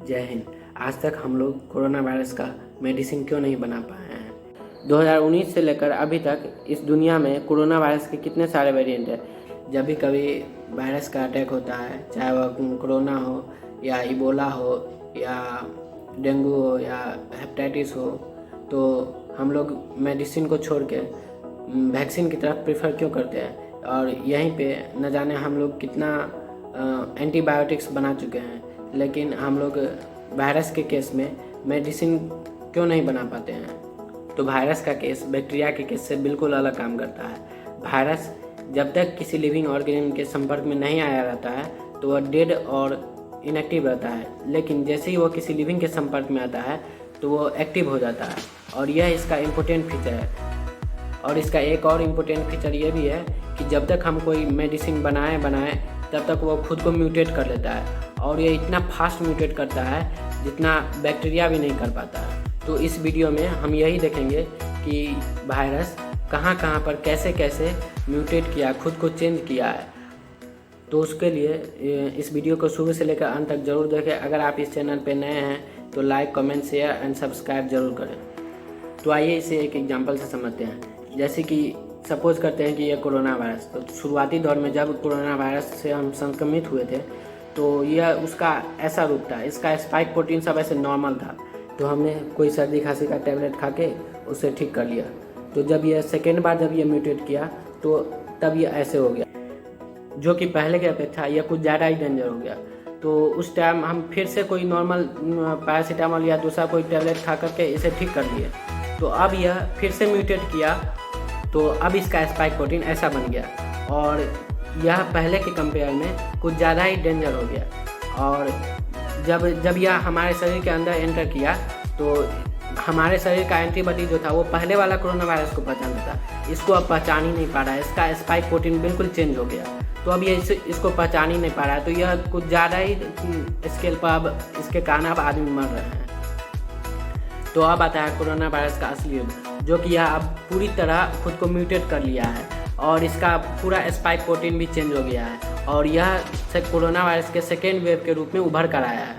जय हिंद। आज तक हम लोग कोरोना वायरस का मेडिसिन क्यों नहीं बना पाए हैं। 2019 से लेकर अभी तक इस दुनिया में कोरोना वायरस के कितने सारे वेरिएंट हैं। जब भी कभी वायरस का अटैक होता है, चाहे वह कोरोना हो या इबोला हो या डेंगू हो या हेपेटाइटिस हो, तो हम लोग मेडिसिन को छोड़ के वैक्सीन की तरफ प्रेफर क्यों करते हैं। और यहीं पे न जाने हम लोग कितना एंटीबायोटिक्स बना चुके हैं, लेकिन हम लोग वायरस के केस में मेडिसिन क्यों नहीं बना पाते हैं। तो वायरस का केस बैक्टीरिया के केस से बिल्कुल अलग काम करता है। वायरस जब तक किसी लिविंग ऑर्गेनिज्म के संपर्क में नहीं आया रहता है तो वह डेड और इनएक्टिव रहता है, लेकिन जैसे ही वो किसी लिविंग के संपर्क में आता है तो वो एक्टिव हो जाता है। और यह इसका इम्पोर्टेंट फीचर है। और इसका एक और इम्पोर्टेंट फीचर ये भी है कि जब तक हम कोई मेडिसिन बनाए तब तक वो खुद को म्यूटेट कर लेता है, और ये इतना फास्ट म्यूटेट करता है जितना बैक्टीरिया भी नहीं कर पाता है। तो इस वीडियो में हम यही देखेंगे कि वायरस कहाँ कहाँ पर कैसे कैसे म्यूटेट किया, खुद को चेंज किया है। तो उसके लिए इस वीडियो को शुरू से लेकर अंत तक जरूर देखें। अगर आप इस चैनल पर नए हैं तो like, comment, share and subscribe जरूर करें। तो आइए इसे एक एग्जाम्पल से समझते हैं। जैसे कि सपोज करते हैं कि ये कोरोना वायरस, तो शुरुआती दौर में जब कोरोना वायरस से हम संक्रमित हुए थे तो यह उसका ऐसा रूप था, इसका स्पाइक प्रोटीन सब ऐसे नॉर्मल था। तो हमने कोई सर्दी खांसी का टैबलेट खा के उसे ठीक कर लिया। तो जब यह सेकेंड बार जब ये म्यूटेट किया तो तब ये ऐसे हो गया, जो कि पहले की अपेक्षा यह कुछ ज़्यादा ही डेंजर हो गया। तो उस टाइम हम फिर से कोई नॉर्मल पैरासीटामोल या दूसरा कोई टैबलेट खा करके इसे ठीक कर लिए। तो अब यह फिर से म्यूटेट किया, तो अब इसका स्पाइक प्रोटीन ऐसा बन गया और यह पहले के कंपेयर में कुछ ज़्यादा ही डेंजर हो गया। और जब यह हमारे शरीर के अंदर एंटर किया तो हमारे शरीर का एंटीबॉडी जो था वो पहले वाला कोरोना वायरस को पहचानता था, इसको अब पहचान ही नहीं पा रहा है। इसका स्पाइक प्रोटीन बिल्कुल चेंज हो गया, तो अब ये इसको पहचान ही नहीं पा रहा है। तो यह कुछ ज़्यादा ही स्केल पर अब इसके कारण अब आदमी मर रहे हैं। तो अब आता है कोरोना वायरस का असली रूप, जो कि यह अब पूरी तरह खुद को म्यूटेट कर लिया है और इसका पूरा स्पाइक प्रोटीन भी चेंज हो गया है। और यह कोरोना वायरस के सेकेंड वेव के रूप में उभर कर आया है,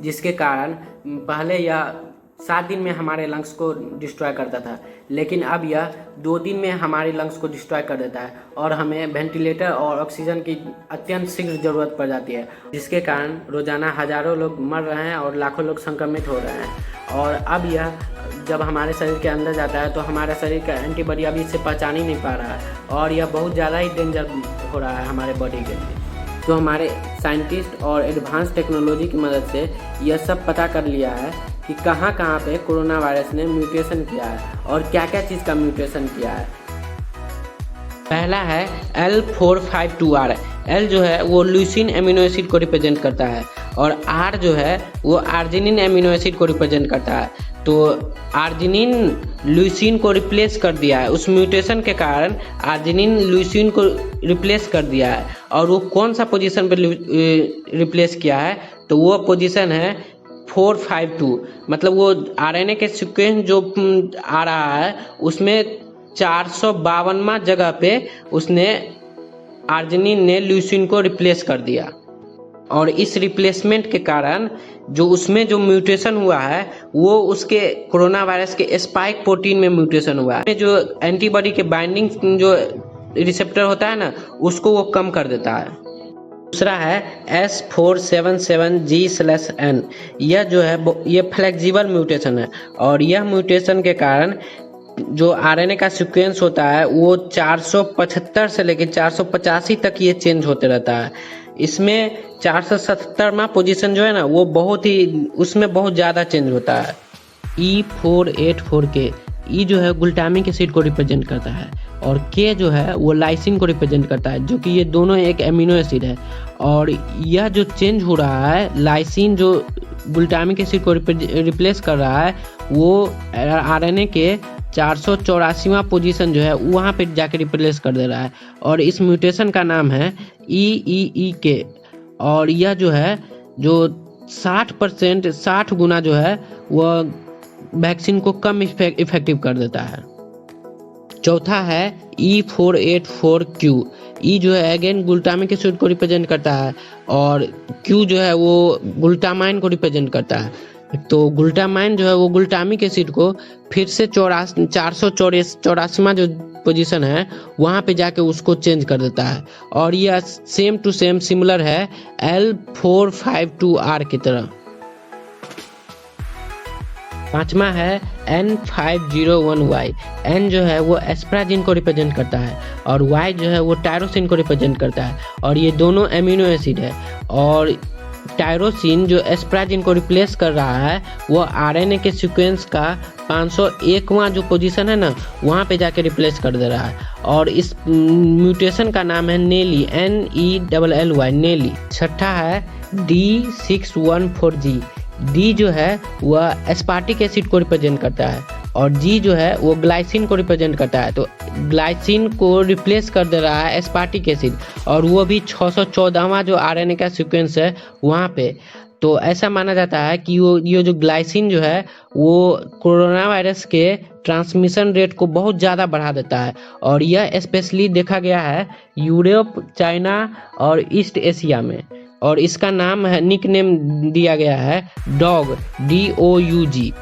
जिसके कारण पहले यह 7 दिन में हमारे लंग्स को डिस्ट्रॉय करता था, लेकिन अब यह 2 दिन में हमारे लंग्स को डिस्ट्रॉय कर देता है और हमें वेंटिलेटर और ऑक्सीजन की अत्यंत शीघ्र ज़रूरत पड़ जाती है, जिसके कारण रोज़ाना हज़ारों लोग मर रहे हैं और लाखों लोग संक्रमित हो रहे हैं। और अब यह जब हमारे शरीर के अंदर जाता है तो हमारे शरीर का एंटीबॉडी अभी इसे पहचान ही नहीं पा रहा है और यह बहुत ज़्यादा ही डेंजर हो रहा है हमारे बॉडी के लिए। तो हमारे साइंटिस्ट और एडवांस टेक्नोलॉजी की मदद से यह सब पता कर लिया है कि कहाँ कहाँ पे कोरोना वायरस ने म्यूटेशन किया है और क्या क्या चीज़ का म्यूटेशन किया है। पहला है L452R। L जो है वो ल्यूसीन एमिनो एसिड को रिप्रेजेंट करता है और R जो है वो आर्जिनिन एमिनो एसिड को रिप्रेजेंट करता है। तो आर्जिनिन ल्यूसीन को रिप्लेस कर दिया है, उस म्यूटेशन के कारण आर्जिनिन ल्यूसीन को रिप्लेस कर दिया है। और वो कौन सा पोजीशन पर रिप्लेस किया है, तो वो पोजीशन है 452। मतलब वो आरएनए के सीक्वेंस जो आ रहा है उसमें 452वां जगह पे उसने आर्जिनिन ने ल्यूसीन को रिप्लेस कर दिया। और इस रिप्लेसमेंट के कारण जो उसमें जो म्यूटेशन हुआ है वो उसके कोरोना वायरस के स्पाइक प्रोटीन में म्यूटेशन हुआ है। जो एंटीबॉडी के बाइंडिंग जो रिसेप्टर होता है ना, उसको वो कम कर देता है। दूसरा है S477G/N। यह जो है ये फ्लेक्सिबल म्यूटेशन है और यह म्यूटेशन के कारण जो आरएनए का सीक्वेंस होता है वो 475 से लेकर 485 तक ये चेंज होते रहता है। इसमें 477वां पोजीशन जो है ना वो बहुत ही उसमें बहुत ज़्यादा चेंज होता है। E484K। ई जो है ग्लूटामिक एसिड को रिप्रेजेंट करता है और के जो है वो लाइसिन को रिप्रेजेंट करता है, जो कि ये दोनों एक एमिनो एसिड है। और यह जो चेंज हो रहा है, लाइसिन जो ग्लूटामिक एसिड को रिप्लेस कर रहा है, वो आरएनए के 484वां पोजीशन जो है वहाँ पे जाके रिप्लेस कर दे रहा है। और इस म्यूटेशन का नाम है EEEK। और यह जो है जो 60% 60 गुना जो है वह वैक्सीन को कम इफेक्टिव कर देता है। चौथा है E484Q। ई जो है अगेन ग्लूटामिक एसिड को रिप्रेजेंट करता है और क्यू जो है वो ग्लूटामाइन को रिप्रेजेंट करता है। तो ग्लूटामाइन जो है वो ग्लूटामिक एसिड को फिर से 484वां जो पोजीशन है वहाँ पे जाके उसको चेंज कर देता है और यह सेम टू सेम सिमिलर है L452R की तरह। पांचवा है N501Y। N जो है वो एस्प्राजिन को रिप्रेजेंट करता है और Y जो है वो टायरोसिन को रिप्रेजेंट करता है और ये दोनों एमिनो एसिड है और टायरोसिन जो एस्प्राजिन को रिप्लेस कर रहा है वो आरएनए के सीक्वेंस का 501वां जो पोजीशन है ना वहाँ पे जाके रिप्लेस कर दे रहा है और इस म्यूटेशन का नाम है नेली, NELLY नेली। छठा है D614G। डी जो है वह एस्पार्टिक एसिड को रिप्रेजेंट करता है और जी जो है वो ग्लाइसिन को रिप्रेजेंट करता है। तो ग्लाइसिन को रिप्लेस कर दे रहा है एस्पार्टिक एसिड और वो भी 614वां जो आरएनए का सीक्वेंस है वहाँ पे। तो ऐसा माना जाता है कि ये जो ग्लाइसिन जो है वो कोरोना वायरस के ट्रांसमिशन रेट को बहुत ज़्यादा बढ़ा देता है और यह स्पेशली देखा गया है यूरोप, चाइना और ईस्ट एशिया में और इसका नाम है निक नेम दिया गया है डॉग, DOUG।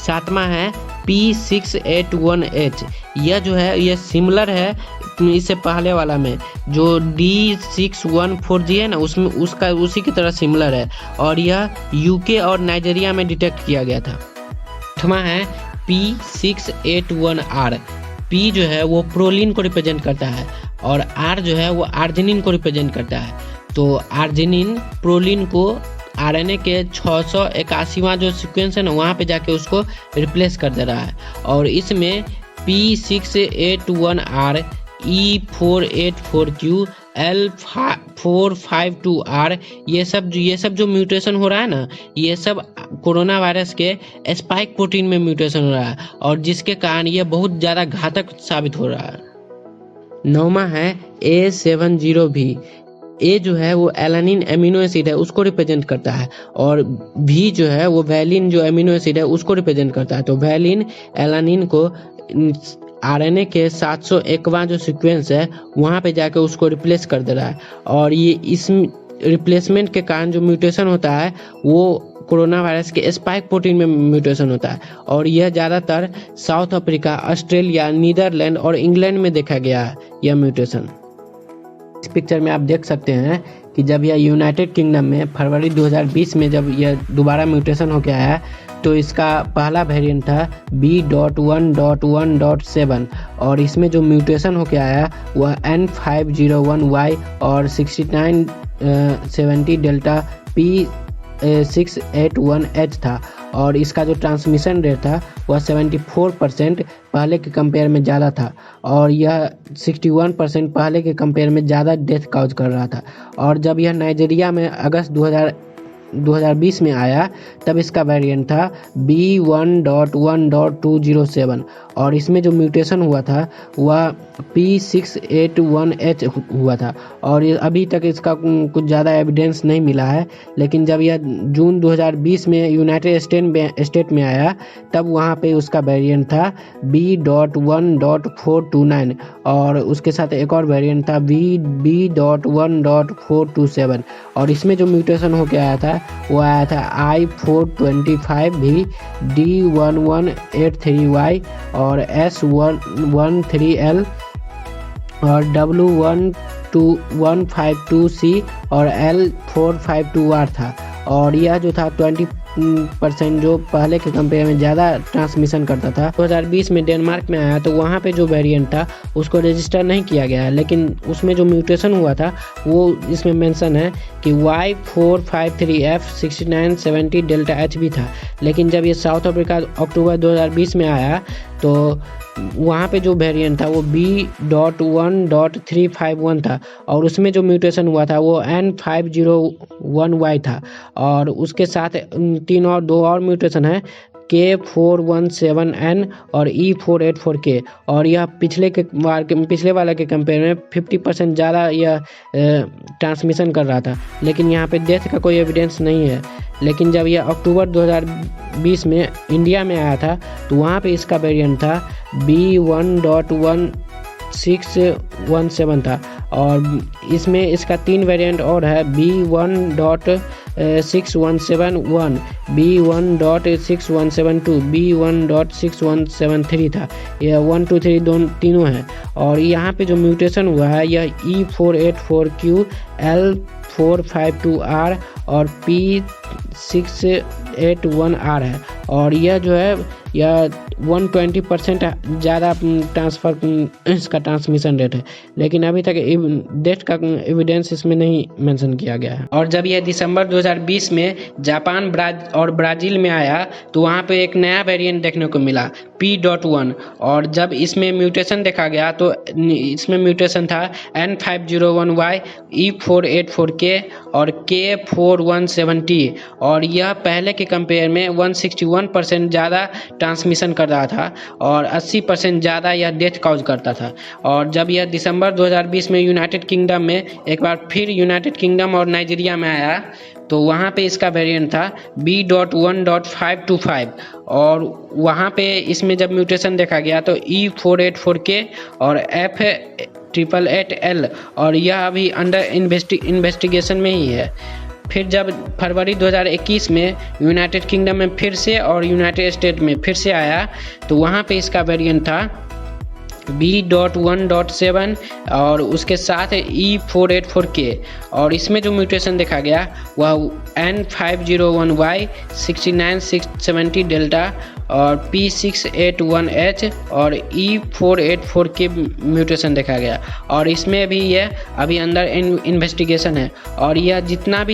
सातवां है P681H। यह जो है यह सिमिलर है इससे पहले वाला में जो D614G है ना उसमें उसका उसी की तरह सिमिलर है और यह यूके और नाइजीरिया में डिटेक्ट किया गया था। आठवां है P681R। P जो है वो प्रोलिन को रिप्रेजेंट करता है और R जो है वो आर्जिनिन को रिप्रेजेंट करता है। तो आर्जिनिन प्रोलिन को आरएनए के 681वां जो सीक्वेंस है ना वहाँ पे जाके उसको रिप्लेस कर दे रहा है और इसमें P681R, E484Q, L452R ये सब जो म्यूटेशन हो रहा है ना ये सब कोरोना वायरस के स्पाइक प्रोटीन में म्यूटेशन हो रहा है और जिसके कारण ये बहुत ज़्यादा घातक साबित हो रहा है। नौवां है A70V। ए जो है वो एलानिन एमिनो एसिड है उसको रिप्रेजेंट करता है और भी जो है वो वैलिन जो एमिनो एसिड है उसको रिप्रेजेंट करता है। तो वैलिन एलानिन को आरएनए के 701वां जो सीक्वेंस है वहाँ पे जाके उसको रिप्लेस कर दे रहा है और ये इस रिप्लेसमेंट के कारण जो म्यूटेशन होता है वो कोरोना वायरस के स्पाइक प्रोटीन में म्यूटेशन होता है और यह ज़्यादातर साउथ अफ्रीका, ऑस्ट्रेलिया, नीदरलैंड और इंग्लैंड में देखा गया है यह म्यूटेशन। इस पिक्चर में आप देख सकते हैं कि जब यह यूनाइटेड किंगडम में फरवरी 2020 में जब यह दोबारा म्यूटेशन हो गया है तो इसका पहला वेरिएंट था B.1.1.7 और इसमें जो म्यूटेशन हो गया है वह N501Y और 6970 डेल्टा P681H था और इसका जो ट्रांसमिशन रेट था वह 74% पहले के कंपेयर में ज़्यादा था और यह 61% पहले के कंपेयर में ज़्यादा डेथ काउज कर रहा था। और जब यह नाइजीरिया में अगस्त 2020 में आया तब इसका वेरिएंट था B1.1.207 और इसमें जो म्यूटेशन हुआ था वह P681H हुआ था और अभी तक इसका कुछ ज़्यादा एविडेंस नहीं मिला है। लेकिन जब यह जून 2020 में यूनाइटेड स्टेट में आया तब वहाँ पे उसका वेरिएंट था B.1.429 और उसके साथ एक और वेरिएंट था B.1.427 और इसमें जो म्यूटेशन हो के आया था वो आया था I425V, D1183Y और S13L और W15152C और L452R था और यह जो था 20% जो पहले के कंपेयर में ज़्यादा ट्रांसमिशन करता था। 2020 में डेनमार्क में आया तो वहाँ पे जो वेरिएंट था उसको रजिस्टर नहीं किया गया, लेकिन उसमें जो म्यूटेशन हुआ था वो इसमें मेंशन है कि Y453F 6970 डेल्टा H भी था। लेकिन जब ये साउथ अफ्रीका अक्टूबर 2020 में आया तो वहाँ पे जो वेरिएंट था वो B.1.351 था और उसमें जो म्यूटेशन हुआ था वो N501Y था और उसके साथ दो और म्यूटेशन है K417N और E484K और यह पिछले वाले के कंपेयर में 50% ज़्यादा यह ट्रांसमिशन कर रहा था, लेकिन यहाँ पे डेथ का कोई एविडेंस नहीं है। लेकिन जब यह अक्टूबर 2020 में इंडिया में आया था तो वहाँ पे इसका वेरिएंट था B1.1617 था और इसमें इसका 3 वेरिएंट और है, B1.6171, B1.6172, B1.6173 था। यह 1 2 3 तीनों है। और यहाँ पे जो म्यूटेशन हुआ है यह E484Q, L452R और P681R है। और यह जो है यह 120% ज़्यादा ट्रांसफ़र इसका ट्रांसमिशन रेट है, लेकिन अभी तक डेट का एविडेंस इसमें नहीं मेंशन किया गया है। और जब यह दिसंबर 2020 में जापान और ब्राज़ील में आया तो वहाँ पे एक नया वेरिएंट देखने को मिला, P.1। और जब इसमें म्यूटेशन देखा गया तो इसमें म्यूटेशन था N501Y, E484K और K4170। और यह पहले के कंपेयर में 161% ज़्यादा ट्रांसमिशन कर रहा था और 80% ज़्यादा यह डेथ कॉज करता था। और जब यह दिसंबर 2020 में यूनाइटेड किंगडम में एक बार फिर यूनाइटेड किंगडम और नाइजीरिया में आया तो वहाँ पे इसका वेरिएंट था B.1.525। और वहाँ पे इसमें जब म्यूटेशन देखा गया तो E484K और F888L, और यह अभी अंडर इन्वेस्टिगेशन में ही है। फिर जब फरवरी 2021 में यूनाइटेड किंगडम में फिर से और यूनाइटेड स्टेट में फिर से आया तो वहाँ पे इसका वेरिएंट था B.1.7 और उसके साथ E484K। और इसमें जो म्यूटेशन देखा गया वह N501Y, 69670 डेल्टा और P681H और E484K म्यूटेशन देखा गया। और इसमें भी यह अभी अंदर इन्वेस्टिगेशन है। और यह जितना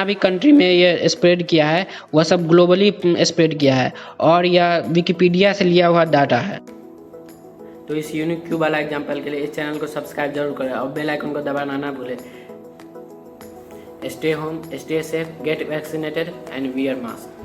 भी कंट्री में यह स्प्रेड किया है वह सब ग्लोबली स्प्रेड किया है और यह विकिपीडिया से लिया हुआ डाटा है। तो इस यूनिक क्यूब वाला एग्जाम्पल के लिए इस चैनल को सब्सक्राइब जरूर करें और बेल आइकन को दबाना ना भूलें। Stay home, stay safe, get vaccinated and wear mask.